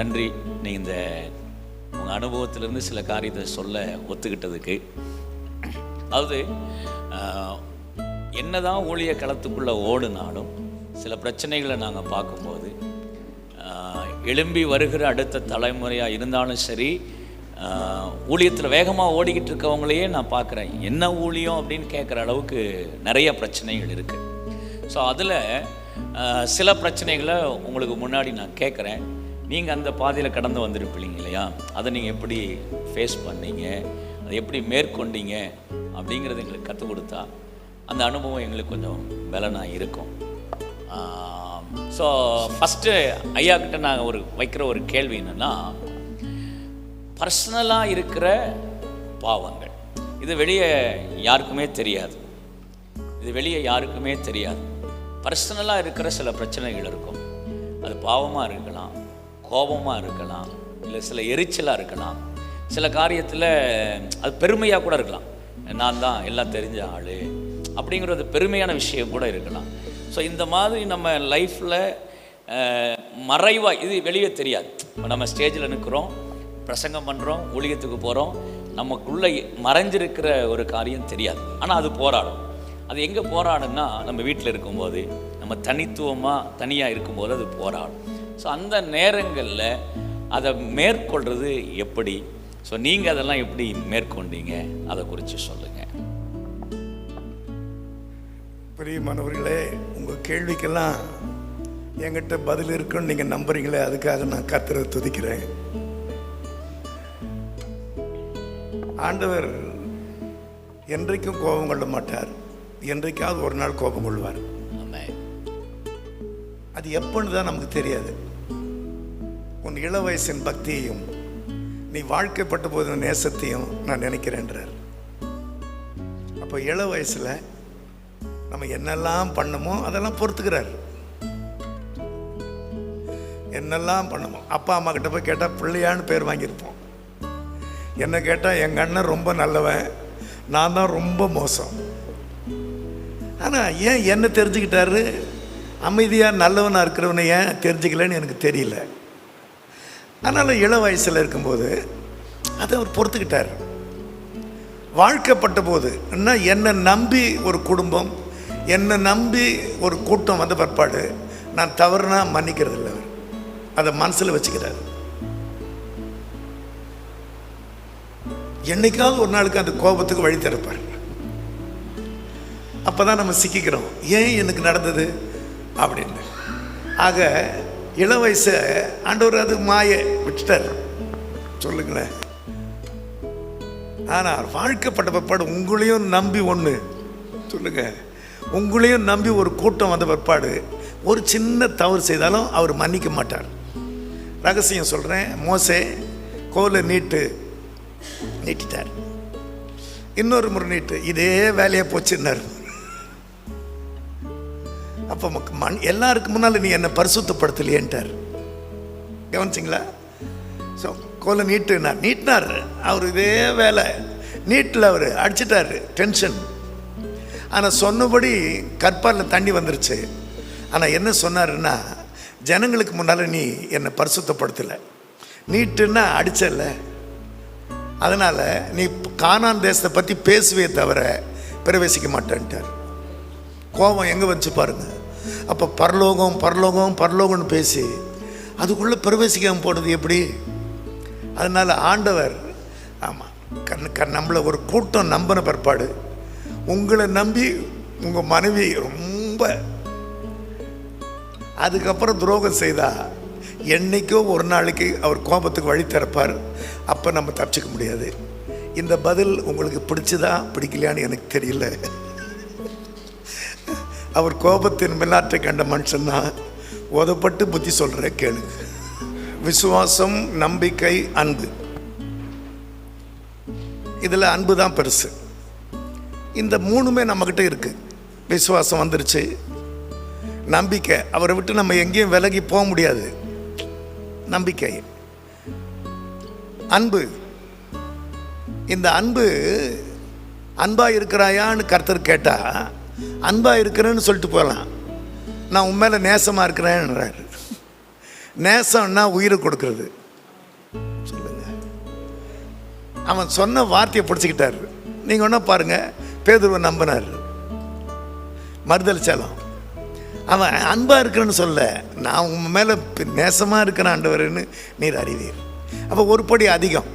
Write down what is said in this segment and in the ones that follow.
நன்றி. நீங்கள் இந்த உங்கள் அனுபவத்திலேருந்து சில காரியத்தை சொல்ல ஒத்துக்கிட்டதுக்கு. அதாவது என்னதான் ஊழிய களத்துக்குள்ளே ஓடுனாலும் சில பிரச்சனைகளை நாங்கள் பார்க்கும்போது எழும்பி வருகிற அடுத்த தலைமுறையாக இருந்தாலும் சரி, ஊழியத்தில் வேகமாக ஓடிக்கிட்டு இருக்கவங்களையே நான் பார்க்குறேன். என்ன ஊழியம் அப்படின்னு கேட்குற அளவுக்கு நிறைய பிரச்சனைகள் இருக்குது. ஸோ அதில் சில பிரச்சனைகளை உங்களுக்கு முன்னாடி நான் கேட்குறேன். நீங்கள் அந்த பாதையில் கடந்து வந்திருப்பீங்க இல்லையா? அதை நீங்கள் எப்படி ஃபேஸ் பண்ணீங்க, அதை எப்படி மேற்கொண்டீங்க அப்படிங்கிறது எங்களுக்கு கற்றுக் கொடுத்தா அந்த அனுபவம் எங்களுக்கு கொஞ்சம் பலனாக இருக்கும். ஸோ ஃபஸ்ட்டு ஐயா கிட்ட நாங்கள் வைக்கிற ஒரு கேள்வி என்னென்னா, பர்சனலாக இருக்கிற பாவங்கள் இது வெளியே யாருக்குமே தெரியாது. பர்சனலாக இருக்கிற சில பிரச்சனைகள் இருக்கும். அது பாவமாக இருக்கலாம், கோபமாக இருக்கலாம், இல்லை சில எரிச்சலாக இருக்கலாம், சில காரியத்தில் அது பெருமையாக கூட இருக்கலாம். நான் தான் எல்லாம் தெரிஞ்ச ஆள் அப்படிங்கிறது பெருமையான விஷயம் கூட இருக்கலாம். ஸோ இந்த மாதிரி நம்ம லைஃப்பில் மறைவாக இது வெளியே தெரியாது. நம்ம ஸ்டேஜில் நிற்கிறோம், பிரசங்கம் பண்ணுறோம், ஊழியத்துக்கு போகிறோம், நமக்குள்ளே மறைஞ்சிருக்கிற ஒரு காரியம் தெரியாது. ஆனால் அது போராடும். அது எங்கே போராடுன்னா நம்ம வீட்டில் இருக்கும்போது, நம்ம தனியாக இருக்கும்போது அது போராடும். ஸோ அந்த நேரங்களில் அதை மேற்கொள்வது எப்படி? ஸோ நீங்கள் அதெல்லாம் எப்படி மேற்கொண்டீங்க, அதை குறித்து சொல்லுங்கள். பிரியமானவர்களே, உங்கள் கேள்விக்கெல்லாம் என்கிட்ட பதில் இருக்குன்னு நீங்கள் நம்புறீங்களே, அதுக்காக நான் கர்த்தரை துதிக்கிறேன். ஆண்டவர் என்றைக்கும் கோபம் கொள்ள மாட்டார். என்றைக்காவது ஒரு நாள் கோபம் கொள்வார். அது எப்பன்னு தான் நமக்கு தெரியாது. உன் இள வயசின் பக்தியையும் நீ வாழ்க்கைப்பட்ட போது நேசத்தையும் நான் நினைக்கிறேன்றார். அப்போ இள வயசில் நம்ம என்னெல்லாம் பண்ணமோ அதெல்லாம் பொறுத்துக்கிறார். என்னெல்லாம் பண்ணமோ அப்பா அம்மா கிட்ட போய் கேட்டால் பிள்ளையான்னு பேர் வாங்கியிருப்போம். என்ன கேட்டால் எங்கள் அண்ணன் ரொம்ப நல்லவன், நான் தான் ரொம்ப மோசம். ஆனால் ஏன் என்ன தெரிஞ்சுக்கிட்டாரு? அமைதியாக நல்லவனாக இருக்கிறவனை ஏன் தெரிஞ்சுக்கலன்னு எனக்கு தெரியல. அதனால் இள வயசில் இருக்கும்போது அதை அவர் பொறுத்துக்கிட்டார். வாழ்க்கைப்பட்ட போது என்னை நம்பி ஒரு குடும்பம், என்னை நம்பி ஒரு கூட்டம் வந்த பிற்பாடு நான் தவறுனா மன்னிக்கிறது இல்லை. அவர் அதை மனசில் வச்சுக்கிறார். என்னைக்காவது ஒரு நாளுக்கு அந்த கோபத்துக்கு வழி திறப்பார். அப்போ தான் நம்ம சிக்கிக்கிறோம், ஏன் எனக்கு நடந்தது அப்படின்னு. ஆக இள வயசை ஆண்டவர் அது மாய விட்டுட்டார். சொல்லுங்களேன். ஆனால் வாழ்க்கைப்பட்ட பிற்பாடு உங்களையும் நம்பி ஒன்று சொல்லுங்க, உங்களையும் நம்பி ஒரு கூட்டம் வந்த பிற்பாடு ஒரு சின்ன தவறு செய்தாலும் அவர் மன்னிக்க மாட்டார். ரகசியம் சொல்கிறேன். மோசே கோலை நீட்டிட்டார். இன்னொரு முறை நீட்டு, இதே வேலையை போச்சுன்னார். அப்போ எல்லாருக்கும் முன்னால் நீ என்னை பரிசுத்தப்படுத்தலையேன்ட்டார். கவனிச்சிங்களா? ஸோ கோலை நீட்டினார். அவர் இதே வேலை நீட்டில் அவர் அடிச்சிட்டார். டென்ஷன். ஆனால் சொன்னபடி கற்பாரில் தண்ணி வந்துருச்சு. ஆனால் என்ன சொன்னாருன்னா, ஜனங்களுக்கு முன்னால் நீ என்னை பரிசுத்தப்படுத்தலை, நீட்டுன்னா அடிச்சல, அதனால் நீ கானான் தேசத்தை பற்றி பேசுவே தவிர பிரவேசிக்க மாட்டேன்ட்டார். கோபம் எங்கே வந்துச்சு பாருங்க. அப்போ பரலோகம்னு பேசி அதுக்குள்ளே பிரவேசிக்காமல் போனது எப்படி? அதனால் ஆண்டவர் நம்மளை ஒரு கூட்டம் நம்பின பிற்பாடு, உங்களை நம்பி உங்கள் மனைவி ரொம்ப அதுக்கப்புறம் துரோகம் செய்தால் என்னைக்கோ ஒரு நாளைக்கு அவர் கோபத்துக்கு வழி திறப்பார். அப்போ நம்ம தப்பிச்சிக்க முடியாது. இந்த பதில் உங்களுக்கு பிடிச்சதா பிடிக்கலையான்னு எனக்கு தெரியல. அவர் கோபத்தின் மில்லாற்றை கண்ட மனுஷன்னா உதப்பட்டு புத்தி சொல்கிற கேளுங்க. விசுவாசம், நம்பிக்கை, அன்பு. இதில் அன்பு தான் பெருசு. இந்த மூணுமே நம்மக்கிட்ட இருக்குது. விசுவாசம் வந்துருச்சு, நம்பிக்கை, அவரை விட்டு நம்ம எங்கேயும் விலகி போக முடியாது. நம்பிக்கை, அன்பு. இந்த அன்பாக இருக்கிறாயான்னு கர்த்தர் கேட்டால் அன்பாக இருக்கிறேன்னு சொல்லிட்டு போகலாம். நான் உண்மையில நேசமாக இருக்கிறேன்றாரு. நேசம்னா உயிரை கொடுக்கறது. சொல்லுங்க, அவன் சொன்ன வார்த்தையை பிடிச்சிக்கிட்டாரு. நீங்கள் ஒன்றா பாருங்கள், பேதுருவை நம்பினார், மறுதளிச்சாலும் அவன் அன்பாக இருக்கிறேன்னு சொல்ல, நான் உங்கள் மேலே நேசமாக இருக்கிறேன் ஆண்டவர்னு நீர் அறிவீர். அப்போ ஒரு படி அதிகம்.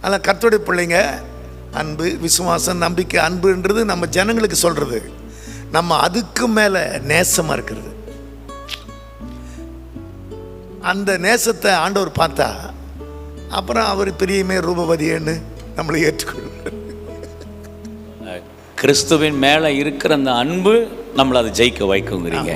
அதில் கர்த்தருடைய பிள்ளைங்க அன்பு, விசுவாசம், நம்பிக்கை. அன்புன்றது நம்ம ஜனங்களுக்கு சொல்கிறது, நம்ம அதுக்கு மேலே நேசமாக இருக்கிறது. அந்த நேசத்தை ஆண்டவர் பார்த்தா அப்புறம் அவர் பிரியமே ரூபவதியன்னு நம்மளை ஏற்றுக்கொள்வார். கிறிஸ்துவின் மேலே இருக்கிற அந்த அன்பு நம்மளை அதை ஜெயிக்க வைக்குங்கிறீங்க.